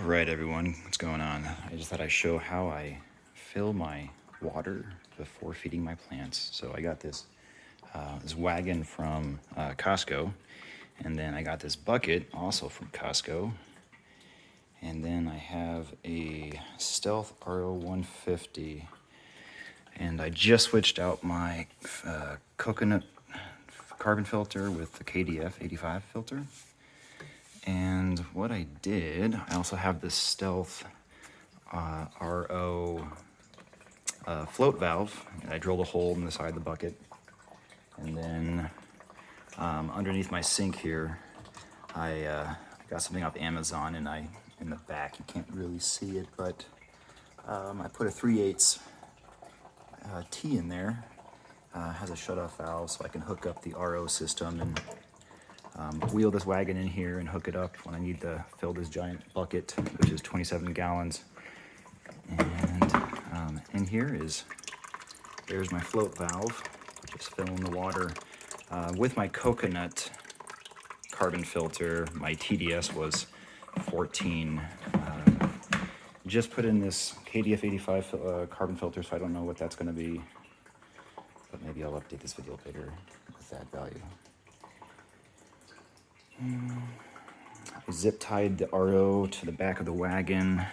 Right, everyone, what's going on? I just thought I'd show how I fill my water before feeding my plants. So I got this wagon from Costco, and then I got this bucket also from Costco, and then I have a StealthRO 150, and I just switched out my coconut carbon filter with the KDF 85 filter. And what I did, I also have this Stealth RO float valve. And I drilled a hole in the side of the bucket. And then underneath my sink here, I got something off Amazon, and in the back, you can't really see it, but I put a 3/8 T in there. Has a shutoff valve so I can hook up the RO system and wheel this wagon in here and hook it up when I need to fill this giant bucket, which is 27 gallons. And in here there's my float valve, just filling the water. With my coconut carbon filter, my TDS was 14. Just put in this KDF 85 carbon filter, so I don't know what that's going to be, but maybe I'll update this video later with that value. I zip tied the RO to the back of the wagon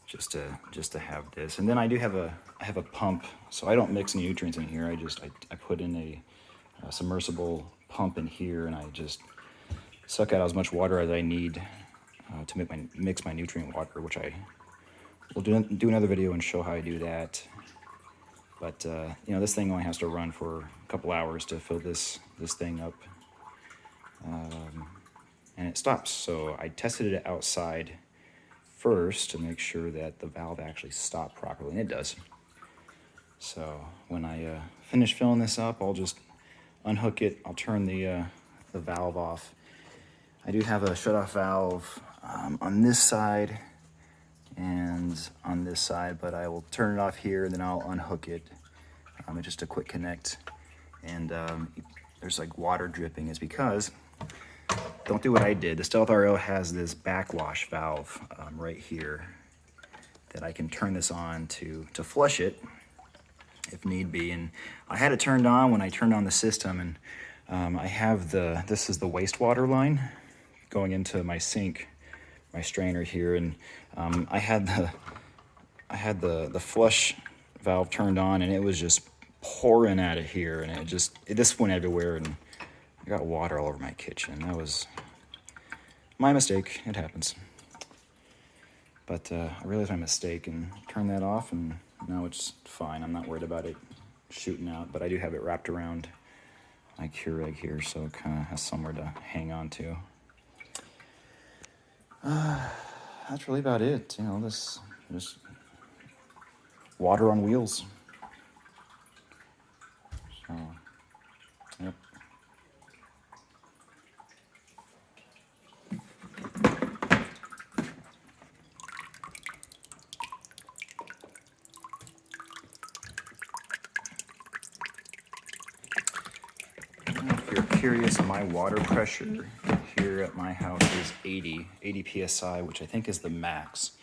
just to have this, and then I have a pump, so I don't mix any nutrients in here. I put in a submersible pump in here, and I just suck out as much water as I need to mix my nutrient water, which I will do another video and show how I do that. But this thing only has to run for a couple hours to fill this thing up, and it stops. So I tested it outside first to make sure that the valve actually stopped properly, and it does. So when I finish filling this up, I'll just unhook it. I'll turn the valve off. I do have a shutoff valve on this side and on this side, but I will turn it off here, and then I'll unhook it. It's just a quick connect, and there's like water dripping. Is because, don't do what I did. The StealthRO has this backwash valve right here that I can turn this on to flush it if need be. And I had it turned on when I turned on the system, and I have this is the wastewater line going into my sink, my strainer here, and I had the flush valve turned on, and it was just pouring out of here, and it just went everywhere, and I got water all over my kitchen. That was my mistake. It happens. But I realized my mistake and turned that off, and now it's fine. I'm not worried about it shooting out, but I do have it wrapped around my Keurig here, so it kind of has somewhere to hang on to. That's really about it. This just water on wheels. So, yep. If you're curious, my water pressure here at my house is 80 psi, which I think is the max.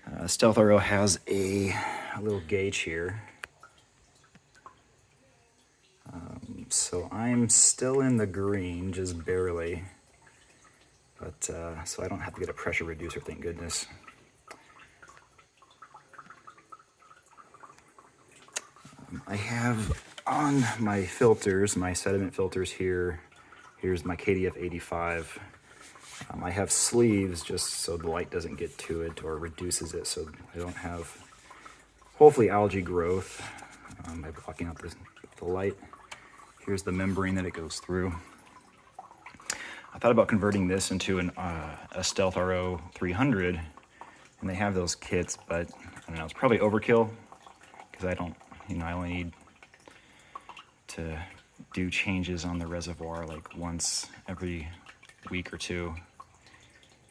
StealthRO has a little gauge here. So I'm still in the green, just barely. But so I don't have to get a pressure reducer, thank goodness. I have on my filters, my sediment filters here. Here's my KDF 85. I have sleeves just so the light doesn't get to it or reduces it, so I don't have, hopefully, algae growth by blocking out the light. Here's the membrane that it goes through. I thought about converting this into a StealthRO 300, and they have those kits, but I don't know, it's probably overkill, because I only need to do changes on the reservoir like once every week or two.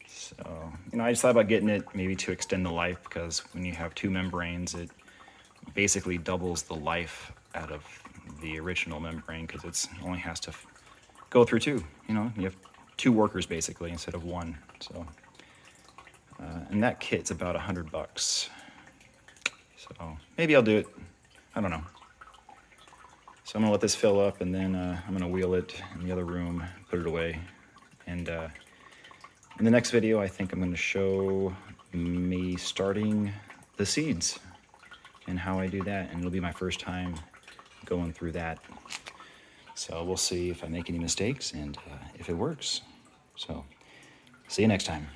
So, I just thought about getting it maybe to extend the life, because when you have two membranes, it basically doubles the life out of the original membrane, because it only has to go through two. You have 2 workers basically instead of 1. So, and that kit's about $100. So maybe I'll do it. I don't know. So I'm gonna let this fill up, and then I'm gonna wheel it in the other room, put it away. And in the next video, I think I'm gonna show me starting the seeds and how I do that. And it'll be my first time going through that. So we'll see if I make any mistakes and if it works. So see you next time.